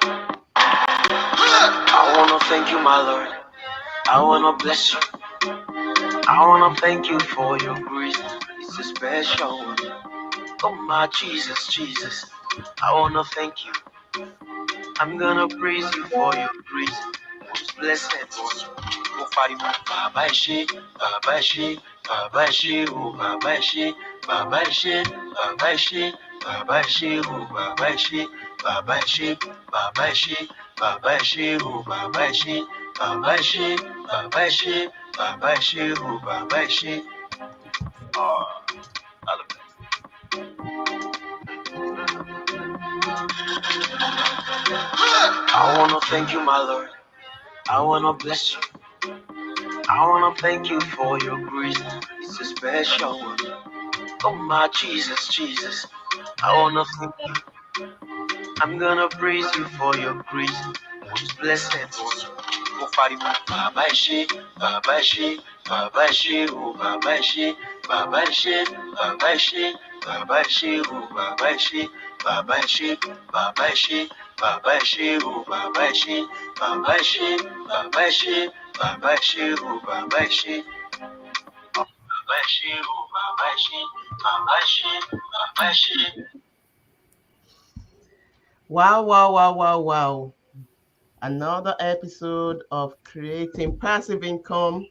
I wanna thank you, my Lord. I wanna bless you. I wanna thank you for your grace. It's a special one. Oh my Jesus, Jesus. I wanna thank you. I'm gonna praise you for your grace. Most blessed one. Mo pariwo, Bàbá ẹ ṣé, Bàbá ẹ ṣé, Bàbá ẹ ṣé o, Bàbá ẹ ṣé, Bàbá ẹ ṣé, Bàbá ẹ ṣé, Bàbá ẹ ṣé o, Bàbá ẹ ṣé, Bàbá ẹ ṣé, Bàbá ẹ ṣé, Bàbá ẹ ṣé o, Bàbá ẹ ṣé, Bàbá ẹ ṣé, Bàbá ẹ ṣé, Bàbá ẹ ṣé o, Bàbá ẹ ṣé. I wanna thank you, my Lord. I wanna bless you. I wanna thank you for your grace. It's a special one. Oh my Jesus, Jesus. I wanna thank you. I'm gonna praise you for your grace. Most blessed one. Mo pariwo, Bàbá ẹ ṣé, Bàbá ẹ ṣé, Bàbá ẹ ṣé o, Bàbá ẹ ṣé, Bàbá ẹ ṣé, Bàbá ẹ ṣé, Bàbá ẹ ṣé o, Bàbá ẹ ṣé, Bàbá ẹ ṣé, Bàbá ẹ ṣé, Bàbá ẹ ṣé o, Bàbá ẹ ṣé, Bàbá ẹ ṣé, Bàbá ẹ ṣé, Bàbá ẹ ṣé o, Bàbá ẹ ṣé. Bàbá ẹ ṣé o, Bàbá ẹ ṣé, Bàbá ẹ ṣé, Bàbá ẹ ṣé. Wow, wow, wow, wow, wow. Another episode of Creating Passive Income.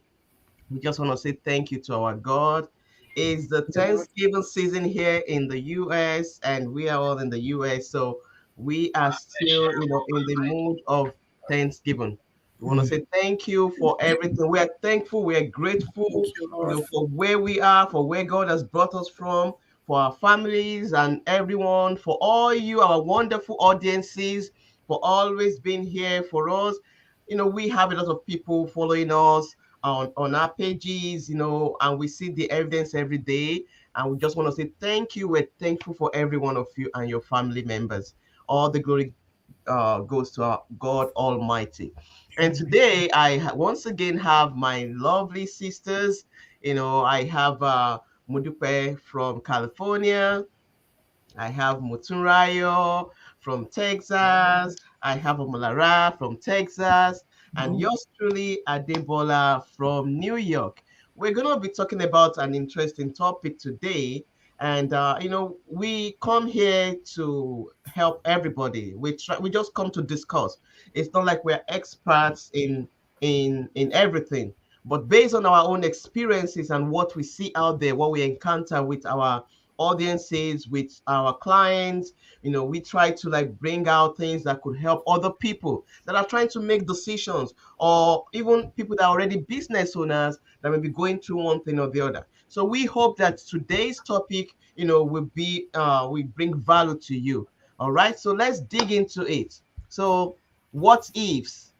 We just want to say thank you to our God. It's the Thanksgiving season here in the US, and we are all in the US. So we are still, in the mood of Thanksgiving. We want to say thank you for everything. We are thankful, we are grateful, for where we are, for where God has brought us from, for our families and everyone, for all you, our wonderful audiences, for always being here for us. We have a lot of people following us on our pages, and we see the evidence every day. And we just want to say thank you. We're thankful for every one of you and your family members. All the glory goes to our God Almighty. And today, once again have my lovely sisters. I have Mudupe from California. I have Mutunrayo from Texas. I have Omolara from Texas. And yours truly, Adebola from New York. We're going to be talking about an interesting topic today. And, we come here to help everybody. We just come to discuss. It's not like we're experts in everything. But based on our own experiences and what we see out there, what we encounter with our audiences, with our clients, we try to like bring out things that could help other people that are trying to make decisions, or even people that are already business owners that may be going through one thing or the other. So we hope that today's topic, will be we bring value to you. All right, so let's dig into it. So what ifs?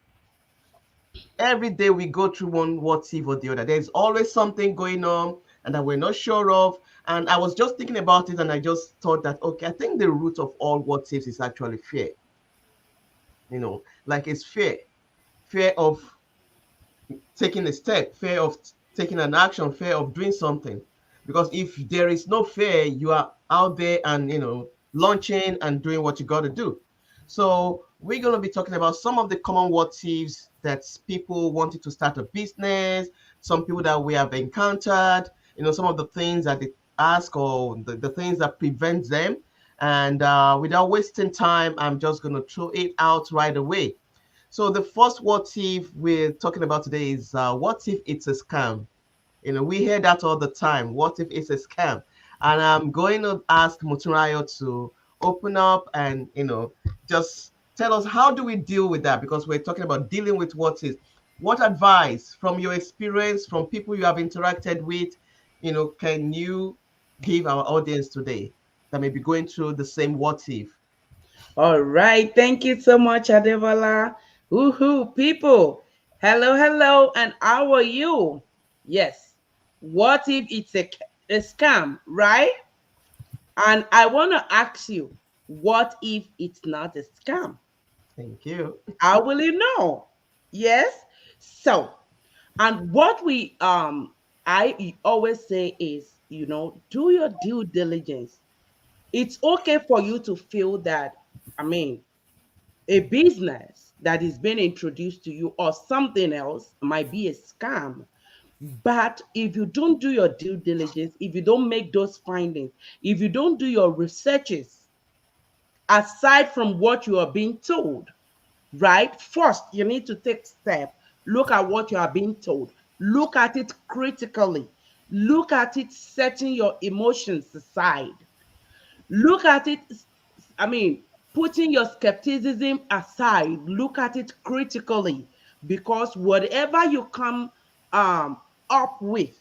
Every day we go through one what if or the other. There's always something going on and that we're not sure of. And I was just thinking about it, and I just thought that, okay, I think the root of all what ifs is actually fear. Like it's fear of taking a step, fear of taking an action, fear of doing something. Because if there is no fear, you are out there and, launching and doing what you got to do. So we're going to be talking about some of the common what ifs that people wanted to start a business, some people that we have encountered, some of the things that they ask, or the things that prevent them. And without wasting time, I'm just going to throw it out right away. So the first what if we're talking about today is what if it's a scam? We hear that all the time. What if it's a scam? And I'm going to ask Muturayo to open up and just tell us, how do we deal with that? Because we're talking about dealing with what is. What advice from your experience, from people you have interacted with, can you give our audience today that may be going through the same what if? All right. Thank you so much, Adevala. Woohoo, people. Hello, hello. And how are you? Yes. What if it's a scam, right? And I want to ask you, what if it's not a scam? Thank you. How will you know? Yes. So, and what I always say is, do your due diligence. It's okay for you to feel that, I mean, A business that is being introduced to you or something else might be a scam. But if you don't do your due diligence, if you don't make those findings, if you don't do your researches, aside from what you are being told, right? First, you need to take step. Look at what you are being told. Look at it critically. Look at it setting your emotions aside. Look at it, I mean, putting your skepticism aside. Look at it critically, because whatever you come up with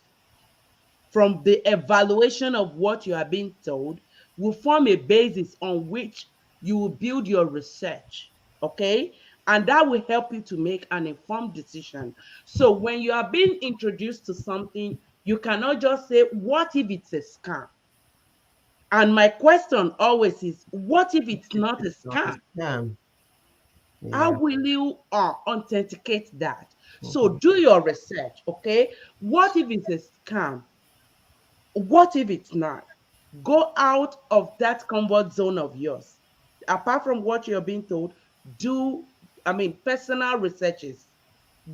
from the evaluation of what you are being told will form a basis on which you will build your research. Okay. And that will help you to make an informed decision. So when you are being introduced to something, you cannot just say, what if it's a scam? And my question always is, what if it's not a It's not a scam? scam. How Yeah. will you authenticate that? So Mhm. do your research, okay? What if it's a scam? What if it's not? Go out of that comfort zone of yours. Apart from what you're being told, do, I mean, personal researches.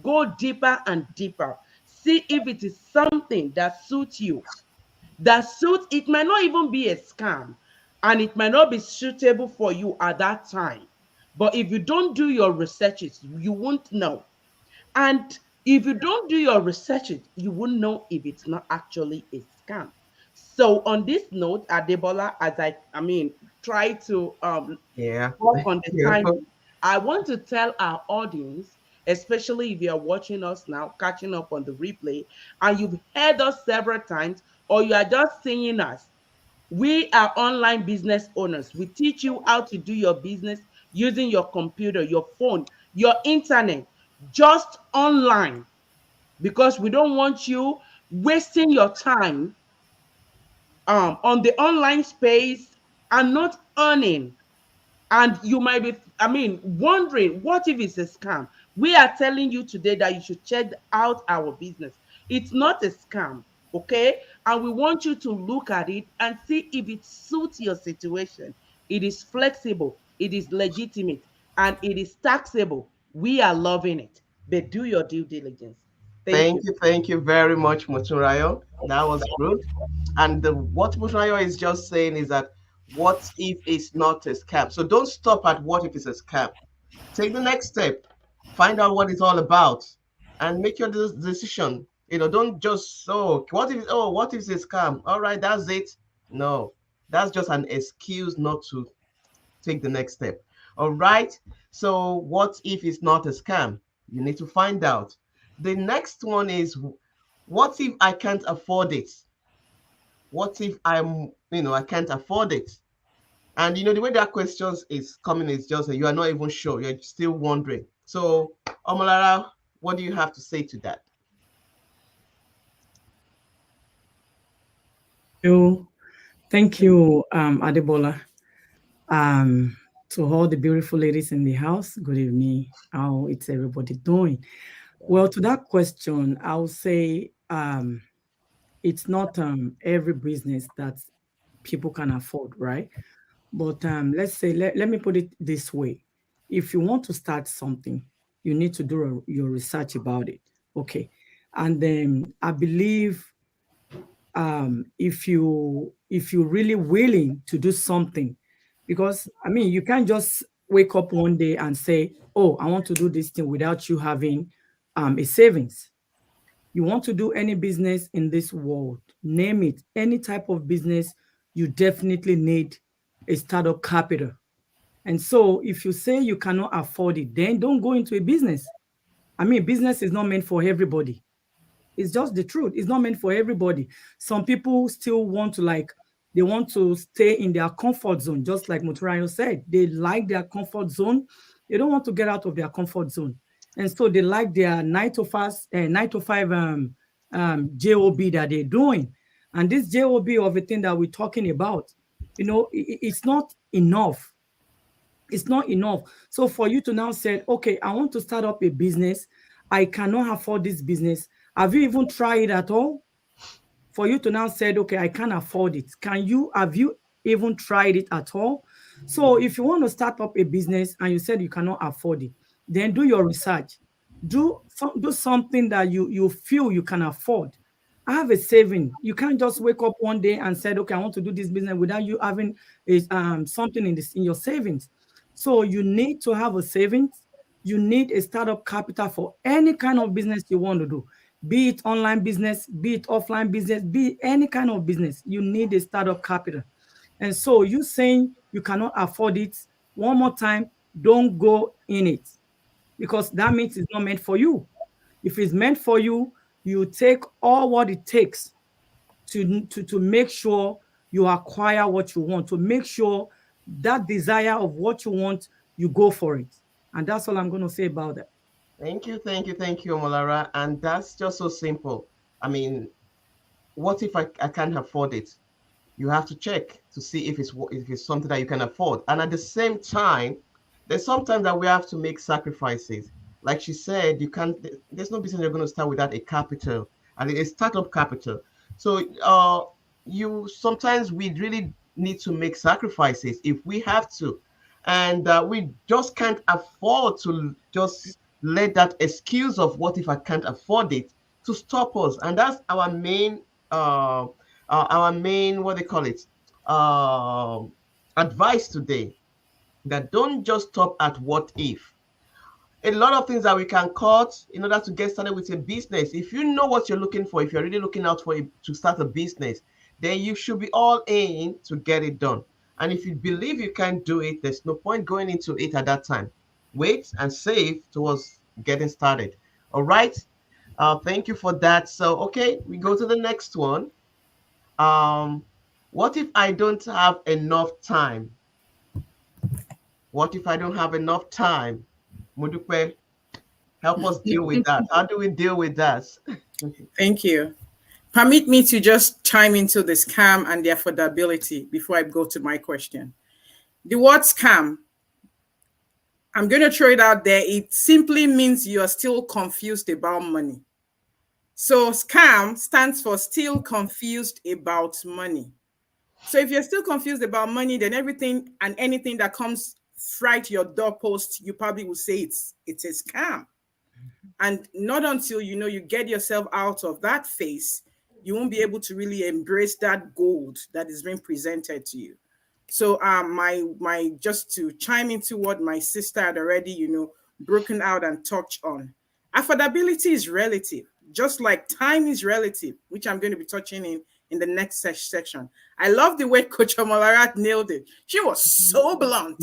Go deeper and deeper. See if it is something that suits you. That suits, it might not even be a scam, and it might not be suitable for you at that time. But if you don't do your researches, you won't know. And if you don't do your researches, you won't know if it's not actually a scam. So on this note, Adebola, as I mean, try to Yeah. work on the Yeah. time, I want to tell our audience, especially if you're watching us now, catching up on the replay, and you've heard us several times, or you are just seeing us. We are online business owners. We teach you how to do your business using your computer, your phone, your internet, just online, because we don't want you wasting your time on the online space and not earning. And you might be, I mean, wondering, what if it's a scam? We are telling you today that you should check out our business. It's not a scam, okay? And we want you to look at it and see if it suits your situation. It is flexible, it is legitimate, and it is taxable. We are loving it. But do your due diligence. Thank you. Thank you very much, Muturayo. That was good. And what Muturayo is just saying is that what if it's not a scam? So don't stop at what if it's a scam. Take the next step, find out what it's all about, and make your decision. Don't just what if it's a scam? All right, that's it. No, that's just an excuse not to take the next step. All right. So what if it's not a scam? You need to find out. The next one is, what if I can't afford it? What if I can't afford it? And the way that questions is coming is just that you are not even sure. You're still wondering. So, Omolara, what do you have to say to that? You, thank you, Adebola. Um, to all the beautiful ladies in the house, good evening. How it's everybody doing? Well, to that question, I'll say it's not every business that people can afford, right? But let's say, let me put it this way. If you want to start something, you need to do your research about it. Okay. And then I believe if you're really willing to do something, because I mean you can't just wake up one day and say, oh, I want to do this thing without you having a savings. You want to do any business in this world, name it, any type of business, you definitely need a startup capital. And so if you say you cannot afford it, then don't go into a business. I mean, business is not meant for everybody. It's just the truth. It's not meant for everybody. Some people still want to they want to stay in their comfort zone, just like Muturayo said. They like their comfort zone. They don't want to get out of their comfort zone. And so they like their 9 to 5 job that they're doing. And this job of a thing that we're talking about, it's not enough. It's not enough. So for you to now say, okay, I want to start up a business, I cannot afford this business. Have you even tried it at all? For you to now say, okay, I can't afford it. Have you even tried it at all? So if you want to start up a business and you said you cannot afford it, then do your research. Do something that you feel you can afford. Have a saving. You can't just wake up one day and said, okay, I want to do this business without you having something in your savings. So you need to have a savings. You need a startup capital for any kind of business you want to do, be it online business, be it offline business, be it any kind of business. You need a startup capital. And so you saying you cannot afford it, one more time, don't go in it, because that means it's not meant for you. If it's meant for you, you take all what it takes to make sure you acquire what you want, to make sure that desire of what you want, you go for it. And that's all I'm going to say about that. Thank you, Omolara. And that's just so simple. I mean, what if I can't afford it? You have to check to see if it's something that you can afford. And at the same time, there's sometimes that we have to make sacrifices. Like she said, you can't. There's no business you're going to start without a capital and a startup capital. So you sometimes we really need to make sacrifices if we have to, and we just can't afford to just let that excuse of what if I can't afford it to stop us. And that's our main what they call it advice today, that don't just stop at what if. A lot of things that we can cut in order to get started with a business. If you know what you're looking for, if you're really looking out to start a business, then you should be all in to get it done. And if you believe you can't do it, there's no point going into it at that time. Wait and save towards getting started. All right. Thank you for that. So, okay, we go to the next one. What if I don't have enough time? What if I don't have enough time? Modupe, help us deal with that. How do we deal with that? Thank you. Permit me to just chime into the scam and the affordability before I go to my question. The word scam, I'm going to throw it out there. It simply means you are still confused about money. So scam stands for still confused about money. So if you're still confused about money, then everything and anything that comes right your doorpost, you probably will say it's a scam. And not until you get yourself out of that phase, you won't be able to really embrace that gold that is being presented to you. So my just to chime into what my sister had already broken out and touched on, affordability is relative, just like time is relative, which I'm going to be touching in the next section. I love the way Coach Omalarat nailed it. She was so blunt.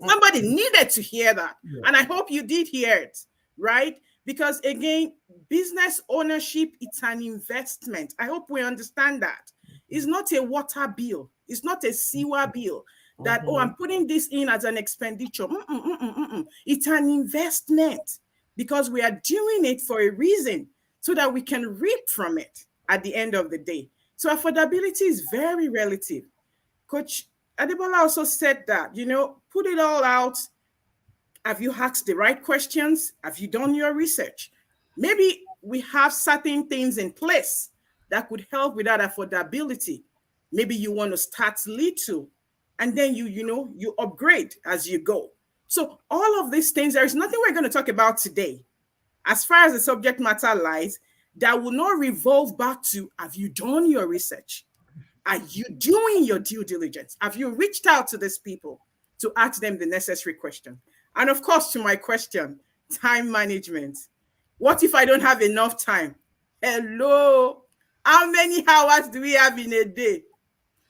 Somebody needed to hear that. Yeah. And I hope you did hear it, right? Because again, business ownership, it's an investment. I hope we understand that. It's not a water bill. It's not a sewer bill that, I'm putting this in as an expenditure. It's an investment because we are doing it for a reason so that we can reap from it at the end of the day. So affordability is very relative. Coach Adebola also said that, put it all out. Have you asked the right questions? Have you done your research? Maybe we have certain things in place that could help with that affordability. Maybe you want to start little and then you upgrade as you go. So all of these things, there is nothing we're going to talk about today, as far as the subject matter lies, that will not revolve back to, have you done your research? Are you doing your due diligence? Have you reached out to these people to ask them the necessary question? And of course, to my question, time management. What if I don't have enough time? Hello? How many hours do we have in a day?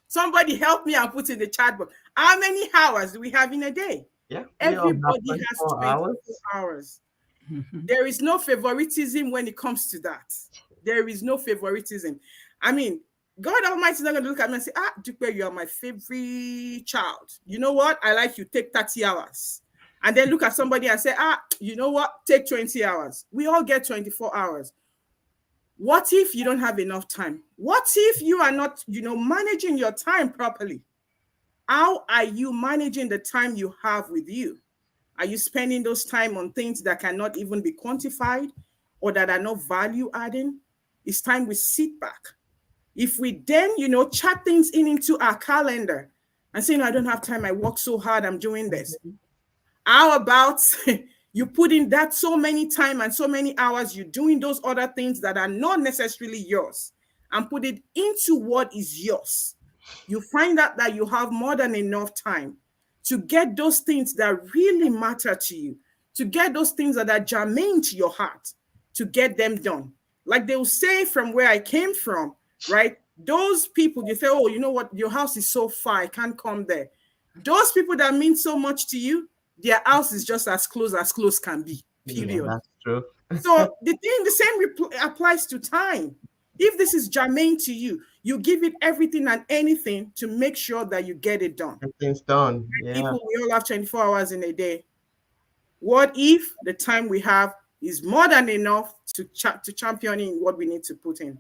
Somebody help me and put in the chat box. How many hours do we have in a day? Yeah, everybody has 24 hours. There is no favoritism when it comes to that. There is no favoritism. I mean, God Almighty is not going to look at me and say, Dupe, you are my favorite child. You know what? I like you. Take 30 hours. And then look at somebody and say, you know what? Take 20 hours. We all get 24 hours. What if you don't have enough time? What if you are not, managing your time properly? How are you managing the time you have with you? Are you spending those time on things that cannot even be quantified or that are not value adding? It's time we sit back. If we then, chat things into our calendar and saying, I don't have time, I work so hard, I'm doing this. How about you put in that so many time and so many hours, you're doing those other things that are not necessarily yours, and put it into what is yours. You find out that you have more than enough time to get those things that really matter to you, to get those things that are germane to your heart, to get them done. Like they will say from where I came from, right? Those people, you say, oh, you know what? Your house is so far, I can't come there. Those people that mean so much to you, their house is just as close can be, period. Yeah, that's true. So the same applies to time. If this is germane to you, you give it everything and anything to make sure that you get it done. Everything's done. Yeah. People, we all have 24 hours in a day. What if the time we have is more than enough to championing what we need to put in?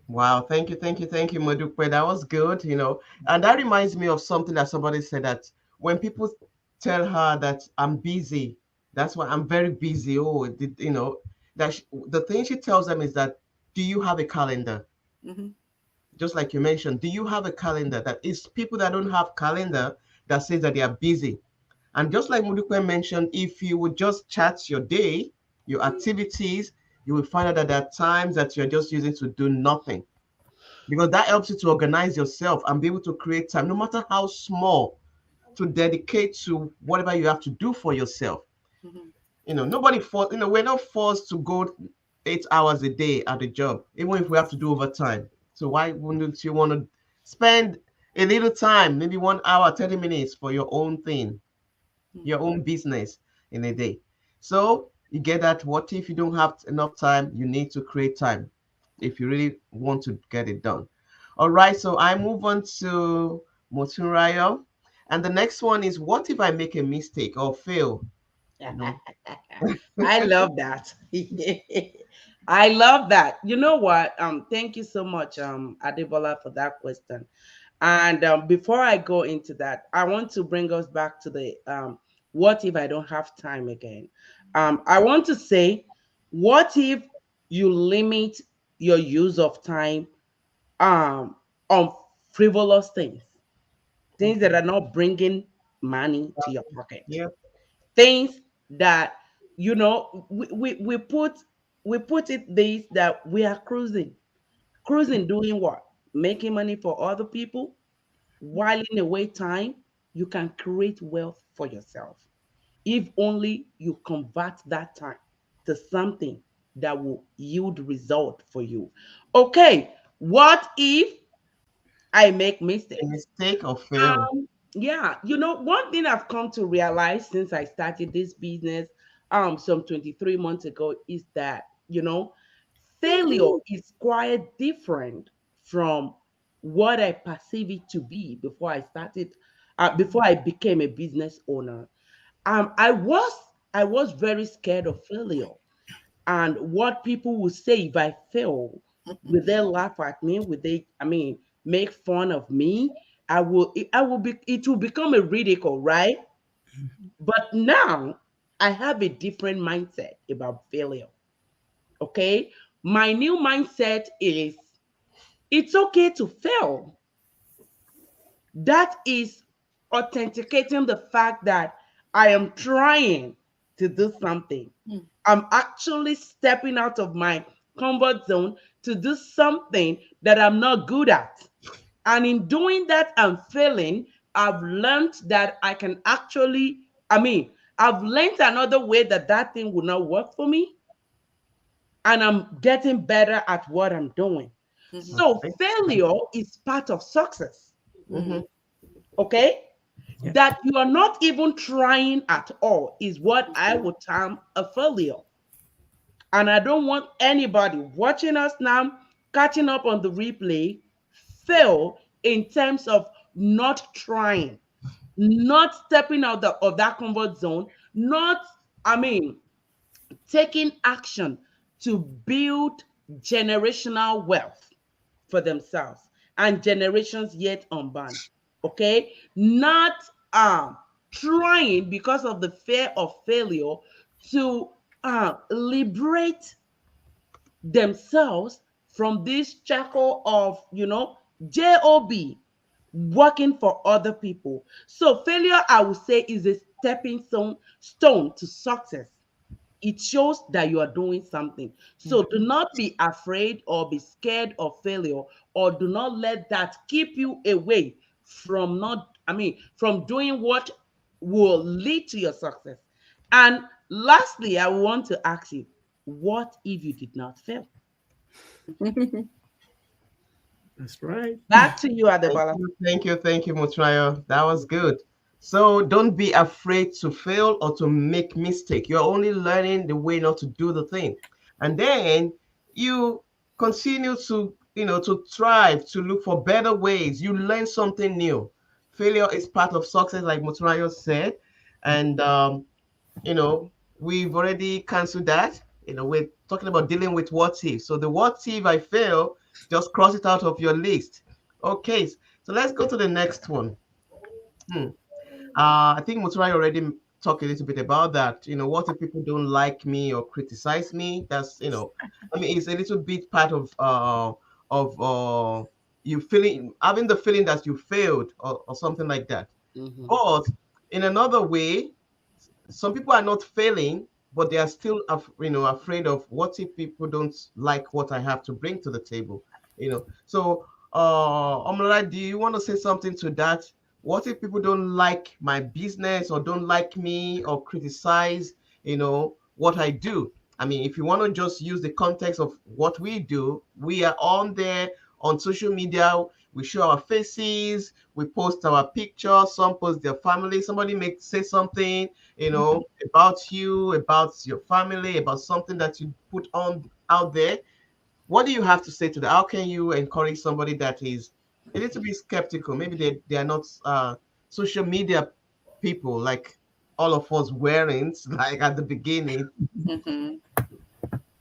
Wow, thank you, Modupe. That was good, And that reminds me of something that somebody said, that when people tell her that I'm busy, that's why I'm very busy. Oh, the thing she tells them is that, do you have a calendar? Mm-hmm. Just like you mentioned, do you have a calendar? That is people that don't have calendar that says that they are busy. And just like Modupe mentioned, if you would just chart your day, your activities, you will find out that there are times that you're just using to do nothing, because that helps you to organize yourself and be able to create time, no matter how small, to dedicate to whatever you have to do for yourself. Mm-hmm. Nobody forced, we're not forced to go 8 hours a day at the job, even if we have to do overtime. So why wouldn't you want to spend a little time, maybe 1 hour, 30 minutes for your own thing, your own business in a day? So you get that. What if you don't have enough time? You need to create time if you really want to get it done. All right, so I move on to Motunrayo. And the next one is, what if I make a mistake or fail? I love that. I love that. You know what? Thank you so much, Adebola, for that question. And before I go into that, I want to bring us back to the what if I don't have time again? I want to say, what if you limit your use of time on frivolous things that are not bringing money to your pocket, Yeah. things that we put it this, that we are cruising doing what? Making money for other people, whiling away time. You can create wealth for yourself if only you convert that time to something that will yield result for you. Okay, what if I make A mistakes? mistake or fail? Yeah, one thing I've come to realize since I started this business some 23 months ago is that, failure is quite different from what I perceive it to be before I became a business owner. I was very scared of failure and what people will say if I fail. Will they laugh at me? Will they, make fun of me? It will become a ridicule, right? But now I have a different mindset about failure. Okay. My new mindset is, it's okay to fail. That is authenticating the fact that I am trying to do something. I'm actually stepping out of my comfort zone to do something that I'm not good at. And in doing that and failing, I've learned that I can actually, I've learned another way that thing will not work for me. And I'm getting better at what I'm doing. So Okay. failure is part of success. Mhm. Okay? Yeah. That you are not even trying at all is what I would term a failure. And I don't want anybody watching us now, catching up on the replay, fail in terms of not trying, not stepping out of that comfort zone, not, taking action to build generational wealth for themselves and generations yet unborn. Okay, not trying because of the fear of failure to liberate themselves from this shackle of job, working for other people. So failure, I would say, is a stepping stone to success. It shows that you are doing something. So do not be afraid or be scared of failure, or do not let that keep you away from from doing what will lead to your success. And lastly, I want to ask you, what if you did not fail? That's right. Back to you, Adebayo. Thank you, Motrayo. That was good. So don't be afraid to fail or to make mistake. You're only learning the way not to do the thing. And then you continue to, to thrive, to look for better ways. You learn something new. Failure is part of success, like Motrayo said. And, you know, we've already canceled that. We're talking about dealing with what if. So the what if I fail, just cross it out of your list. Okay, so let's go to the next one. I think Mutsurai already talked a little bit about that. What if people don't like me or criticize me? That's, it's a little bit part of you having the feeling that you failed or something like that. But in another way, some people are not failing, but they are still, afraid of what if people don't like what I have to bring to the table. So, Omala, do you want to say something to that? What if people don't like my business or don't like me or criticize, what I do? I mean, if you want to just use the context of what we do, we are on there on social media. We show our faces, we post our pictures, some post their family, somebody may say something, about you, about your family, about something that you put on out there. What do you have to say to that? How can you encourage somebody that is a little bit skeptical? Maybe they are not social media people like all of us weren't, like at the beginning.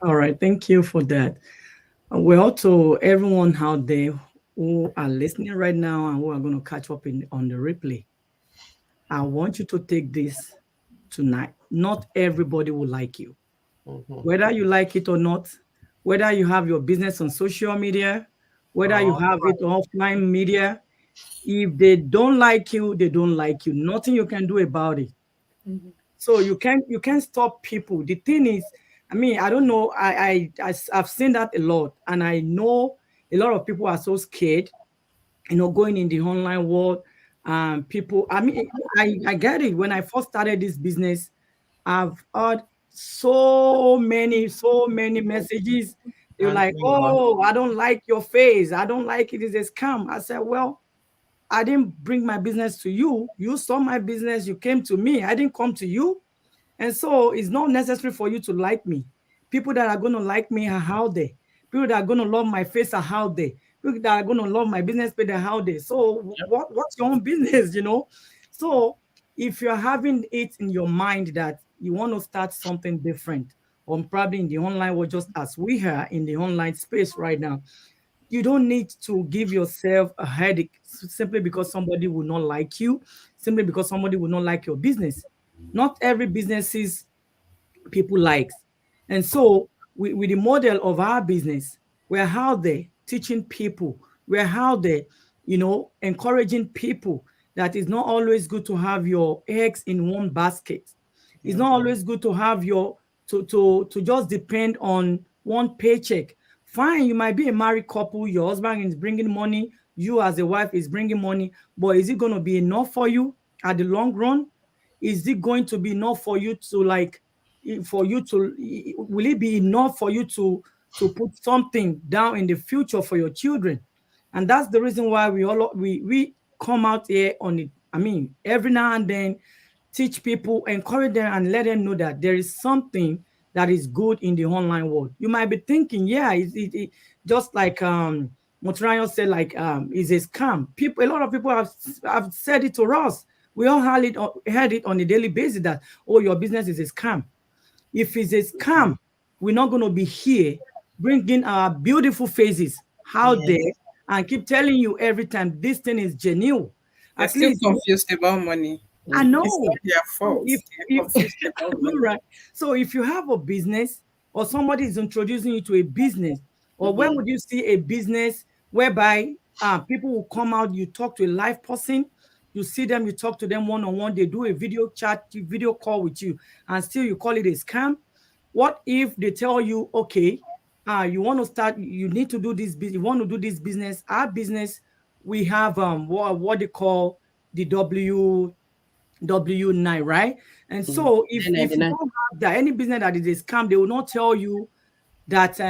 All right, thank you for that. Well, to everyone out there who are listening right now and who are going to catch up on the replay, I want you to take this tonight. Not everybody will like you. Whether you like it or not, whether you have your business on social media, whether you have it offline media, if they don't like you, they don't like you. Nothing you can do about it. So you can't stop people. The thing is, I don't know. I've seen that a lot, and I know a lot of people are so scared, going in the online world. People, I get it. When I first started this business, I've heard so many messages. They're like, "Oh, I don't like your face. I don't like it. It's a scam." I said, "Well, I didn't bring my business to you. You saw my business. You came to me. I didn't come to you. And so it's not necessary for you to like me. People that are going to like me are out there. People that are going to love my face are out there. People that are going to love my business page are out there. So what's your own business, So if you're having it in your mind that you want to start something different, or probably in the online world, just as we are in the online space right now, you don't need to give yourself a headache simply because somebody will not like you, simply because somebody will not like your business. Not every businesses people likes. And so with the model of our business, we're out there teaching people, we're out there, encouraging people that it's not always good to have your eggs in one basket. It's not always good to have to just depend on one paycheck. Fine, you might be a married couple, your husband is bringing money, you as a wife is bringing money, but is it going to be enough for you at the long run? Is it going to be enough for you to will it be enough for you to put something down in the future for your children? And that's the reason why we come out here on it. Every now and then, teach people, encourage them, and let them know that there is something that is good in the online world. You might be thinking, yeah, it just like Motrayo said, like it's a scam. A lot of people have said it to us. We all heard it on a daily basis that, oh, your business is a scam. If it's a scam, we're not going to be here bringing our beautiful faces out there and keep telling you every time this thing is genuine. They're still confused about money. I know. It's not their fault. Right. So if you have a business or somebody is introducing you to a business, or when would you see a business whereby People will come out, you talk to a live person, you see them, you talk to them one-on-one, they do a video chat, video call with you, and still you call it a scam. What if they tell you, okay, you want to start, you need to do this business, you want to do this business, our business, we have what they call the W9, right? And so if you don't have that, any business that is a scam, they will not tell you that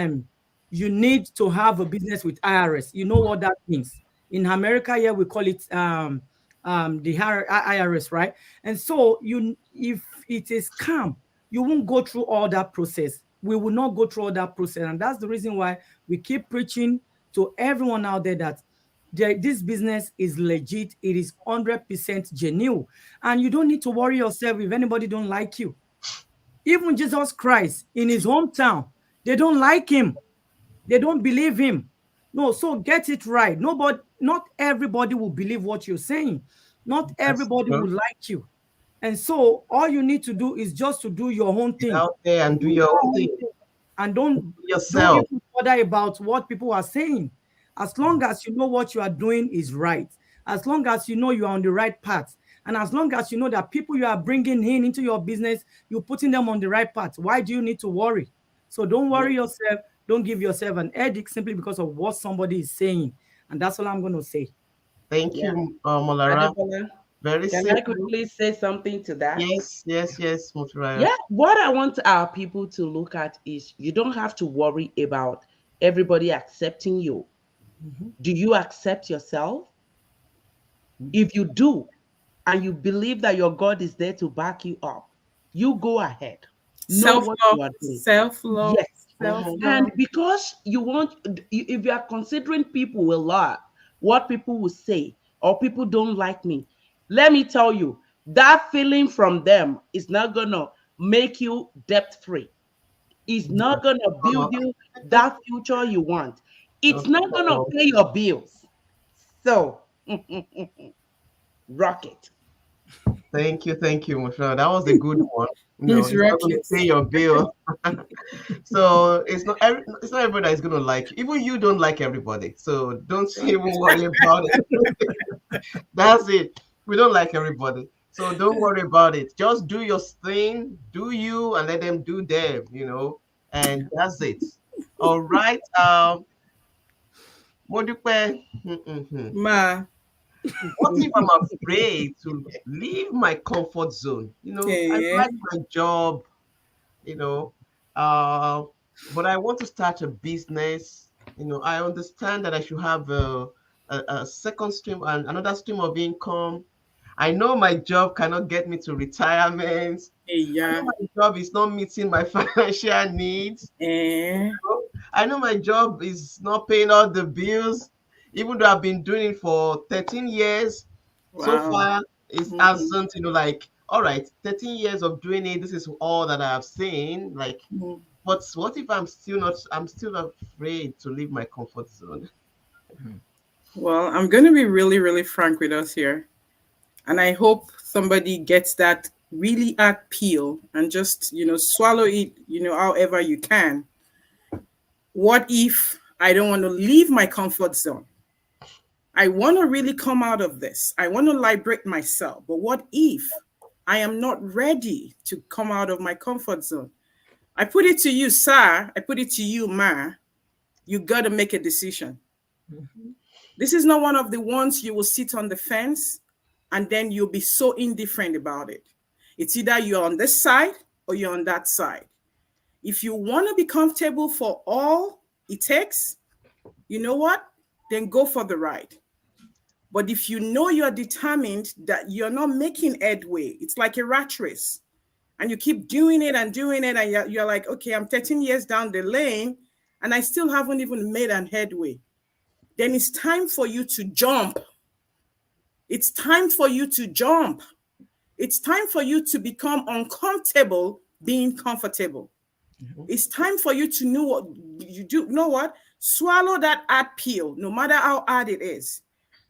you need to have a business with IRS. You know what that means. In America, here we call it the IRS, right? And so if it is scam, you won't go through all that process. We will not go through all that process. And that's the reason why we keep preaching to everyone out there that this business is legit. It is 100% genuine. And you don't need to worry yourself if anybody don't like you. Even Jesus Christ in his hometown, they don't like him. They don't believe him. No, so get it right. Not everybody will believe what you're saying. Not everybody will like you. And so all you need to do is just to do your own thing. Get out there and do your own thing. And don't yourself. Don't bother about what people are saying. As long as you know what you are doing is right. As long as you know you are on the right path. And as long as you know that people you are bringing in into your business, you're putting them on the right path. Why do you need to worry? So don't worry yourself. Don't give yourself an headache simply because of what somebody is saying. And that's all I'm going to say. Thank you, Molara. Very Can simple. I quickly say something to that? Yes, Molara. Yeah, what I want our people to look at is you don't have to worry about everybody accepting you. Do you accept yourself? If you do, and you believe that your God is there to back you up, you go ahead. Self-love. Self-love. Yes. And because you want, if you are considering people a lot, what people will say, or people don't like me, let me tell you, that feeling from them is not gonna make you debt-free. It's not gonna build you that future you want. It's not gonna pay your bills. So, rock it. Thank you, Molara. That was a good one. It's not going to pay your bill. So it's not everybody that is going to like you. Even you don't like everybody. So don't even worry about it. That's it. We don't like everybody. So don't worry about it. Just do your thing, do you, and let them do them, and that's it. All right. Modupe. Ma. What if I'm afraid to leave my comfort zone? I like my job, but I want to start a business. I understand that I should have a second stream and another stream of income. I know my job cannot get me to retirement. Yeah. My job is not meeting my financial needs. I know my job is not paying all the bills. Even though I've been doing it for 13 years, so far it hasn't, all right, 13 years of doing it, this is all that I have seen. But what if I'm still afraid to leave my comfort zone? Well, I'm going to be really, really frank with us here. And I hope somebody gets that really at peel and just, swallow it, however you can. What if I don't want to leave my comfort zone? I want to really come out of this. I want to liberate myself. But what if I am not ready to come out of my comfort zone? I put it to you, sir. I put it to you, ma. You got to make a decision. This is not one of the ones you will sit on the fence and then you'll be so indifferent about it. It's either you're on this side or you're on that side. If you want to be comfortable for all it takes, you know what? Then go for the ride. But if you know you're determined that you're not making headway, it's like a rat race, and you keep doing it, and you're like, okay, I'm 13 years down the lane, and I still haven't even made an headway. Then it's time for you to jump. It's time for you to jump. It's time for you to become uncomfortable being comfortable. It's time for you to know what you do. Know what? Swallow that hard pill, no matter how hard it is,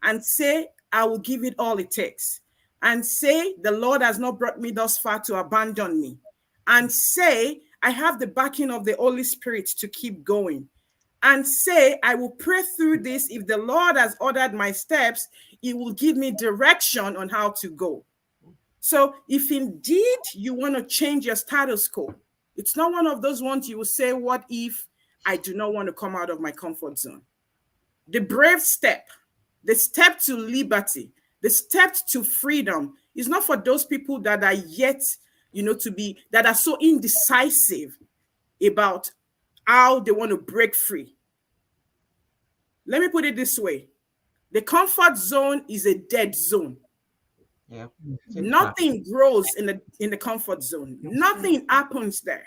and say, I will give it all it takes. And say, the Lord has not brought me thus far to abandon me. And say, I have the backing of the Holy Spirit to keep going. and say, I will pray through this. If the Lord has ordered my steps, He will give me direction on how to go. So if indeed you want to change your status quo, it's not one of those ones you will say, what if I do not want to come out of my comfort zone? The brave step, the step to liberty, the step to freedom is not for those people that are yet, that are so indecisive about how they want to break free. Let me put it this way. The comfort zone is a dead zone. Yeah. Nothing grows in the comfort zone. Nothing happens there.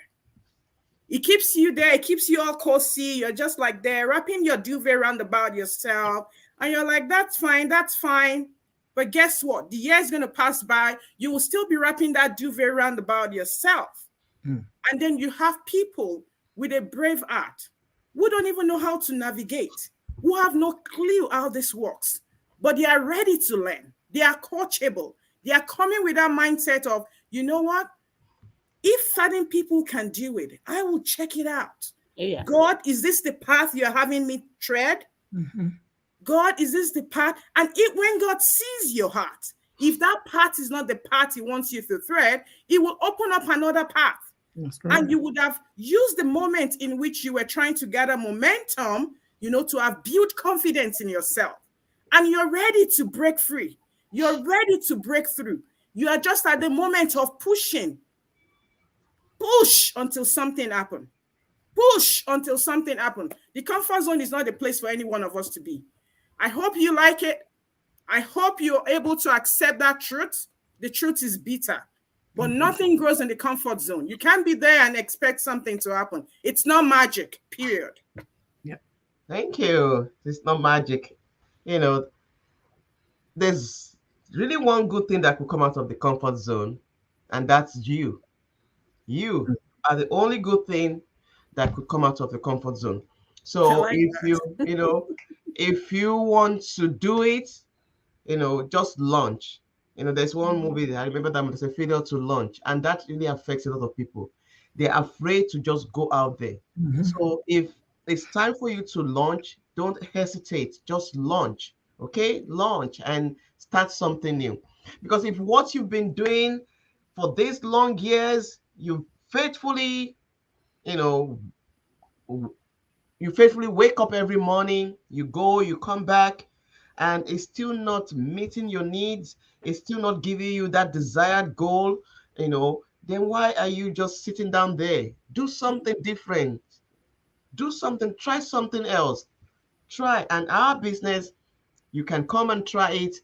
It keeps you there. It keeps you all cozy. You're just like there, wrapping your duvet around about yourself. And you're like, that's fine. That's fine. But guess what? The year is going to pass by. You will still be wrapping that duvet around about yourself. And then you have people with a brave heart who don't even know how to navigate, who have no clue how this works, but they are ready to learn. They are coachable. They are coming with that mindset of, you know what? If certain people can do it, I will check it out. Yeah. God, is this the path you're having me tread? God, is this the path? And when God sees your heart, if that path is not the path He wants you to tread, He will open up another path. And you would have used the moment in which you were trying to gather momentum, to have built confidence in yourself. And you're ready to break free. You're ready to break through. You are just at the moment of pushing. Push until something happens. Push until something happens. The comfort zone is not a place for any one of us to be. I hope you like it. I hope you're able to accept that truth. The truth is bitter. But nothing grows in the comfort zone. You can't be there and expect something to happen. It's not magic, period. Yeah. Thank you. It's not magic. There's really one good thing that could come out of the comfort zone, and that's you. You are the only good thing that could come out of the comfort zone. So if you want to do it, just launch. There's one movie that I remember that there's a failure to launch, and that really affects a lot of people. They're afraid to just go out there. So if it's time for you to launch, don't hesitate. Just launch. Okay? Launch and start something new. Because if what you've been doing for these long years, you faithfully wake up every morning, you go, you come back, and it's still not meeting your needs, it's still not giving you that desired goal, then why are you just sitting down there? Do something different. Do something, try something else. Try. And our business, you can come and try it,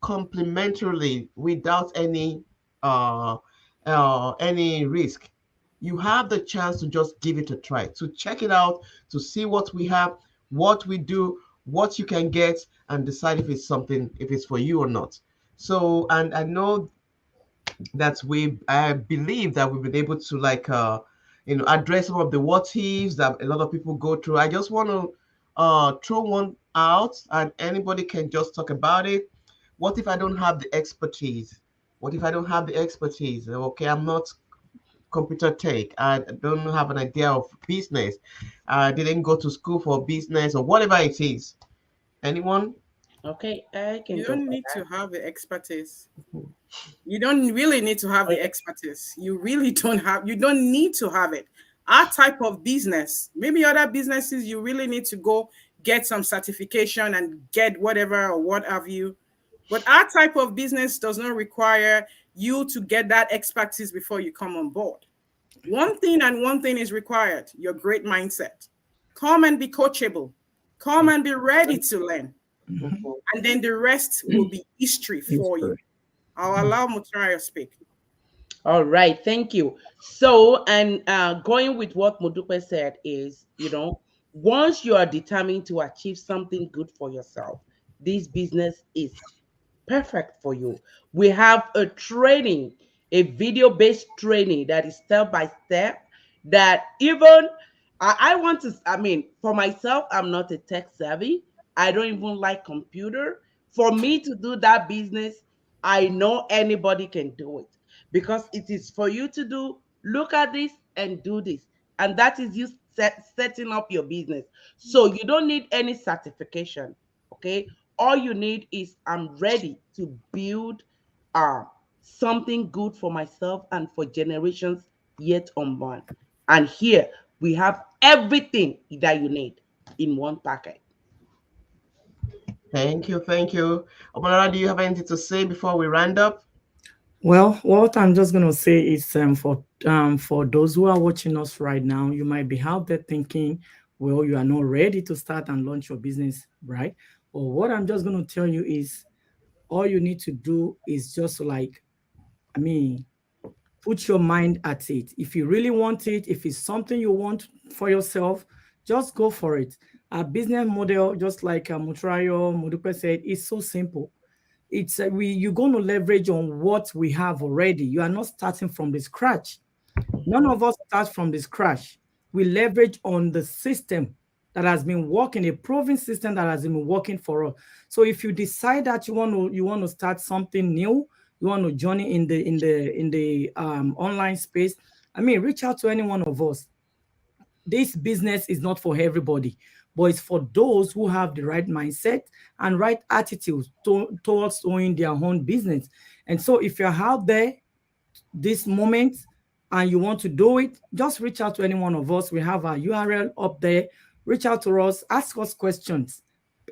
complementarily without any risk. You have the chance to just give it a try, to check it out, to see what we have, what we do, what you can get, and decide if it's for you or not. So, and I know that I believe that we've been able to address some of the what ifs that a lot of people go through. I just want to throw one out, and anybody can just talk about it. What if I don't have the expertise? What if I don't have the expertise? Okay, I'm not computer tech. I don't have an idea of business. I didn't go to school for business or whatever it is. Anyone? Okay, I can. You don't need to have the expertise. You don't really need to have the expertise. You really don't have. You don't need to have it. Our type of business, maybe other businesses, you really need to go get some certification and get whatever or what have you. But our type of business does not require you to get that expertise before you come on board. One thing is required: your great mindset. Come and be coachable. Come and be ready to learn. And then the rest will be history for you. I'll allow Muturai to speak. All right, thank you. So, and going with what Modupe said is, once you are determined to achieve something good for yourself, this business is perfect for you. We have a training, a video-based training that is step by step, that even I want to, for myself, I'm not a tech savvy. I don't even like computer. For me to do that business, I know anybody can do it, because it is for you to do, look at this and do this. And that is you setting up your business. So you don't need any certification. Okay, all you need is I'm ready to build something good for myself and for generations yet unborn. And here we have everything that you need in one packet. Thank you. Thank you. Omolara, do you have anything to say before we round up? Well, what I'm just gonna say is for those who are watching us right now, you might be out there thinking, well, you are not ready to start and launch your business, right? Or what I'm just gonna tell you is all you need to do is just like, I mean, put your mind at it. If you really want it, if it's something you want for yourself, just go for it. Our business model, just like Mutrayo Mudupe said, is so simple. It's you're going to leverage on what we have already. You are not starting from the scratch. None of us start from the scratch. We leverage on the system that has been working, a proven system that has been working for us. So if you decide that you want to start something new, you want to journey in the online space, I mean, reach out to any one of us. This business is not for everybody, but it's for those who have the right mindset and right attitude towards owning their own business. And so if you're out there this moment and you want to do it, just reach out to any one of us. We have our URL up there. Reach out to us, ask us questions.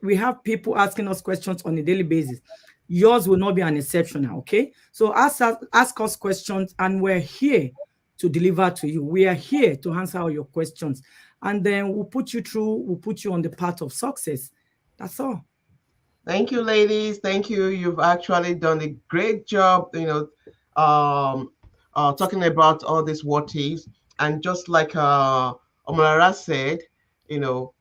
We have people asking us questions on a daily basis. Yours will not be an exception, okay? So ask us questions, and we're here to deliver to you. We are here to answer all your questions, and then we'll put you through, we'll put you on the path of success. That's all. Thank you, ladies. Thank you. You've actually done a great job, talking about all these what ifs. And just like Omolara said, you know,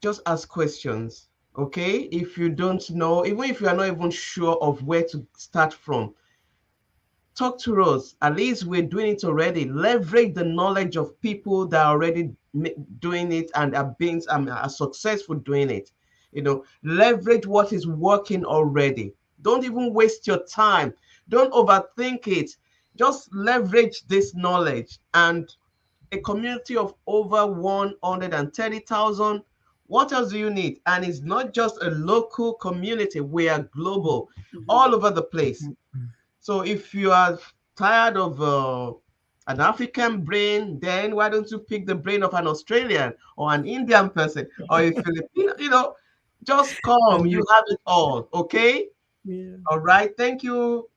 just ask questions. Okay. If you don't know, even if you are not even sure of where to start from, talk to us. At least we're doing it already. Leverage the knowledge of people that are already doing it and are successful doing it. Leverage what is working already. Don't even waste your time. Don't overthink it. Just leverage this knowledge. And a community of over 130,000. What else do you need? And it's not just a local community. We are global, all over the place. So if you are tired of an African brain, then why don't you pick the brain of an Australian or an Indian person or a Filipino? Just come. You have it all. Okay. Yeah. All right. Thank you,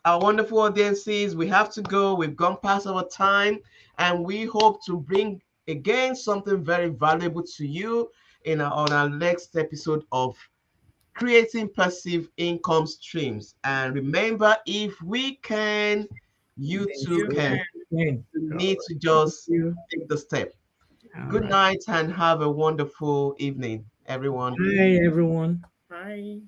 our wonderful audiences. We have to go. We've gone past our time, and we hope to bring again something very valuable to you on our next episode of Creating Passive Income Streams. And remember, if we can, you too can. You need to just take the step. Good night and have a wonderful evening, everyone. Bye, everyone. Bye.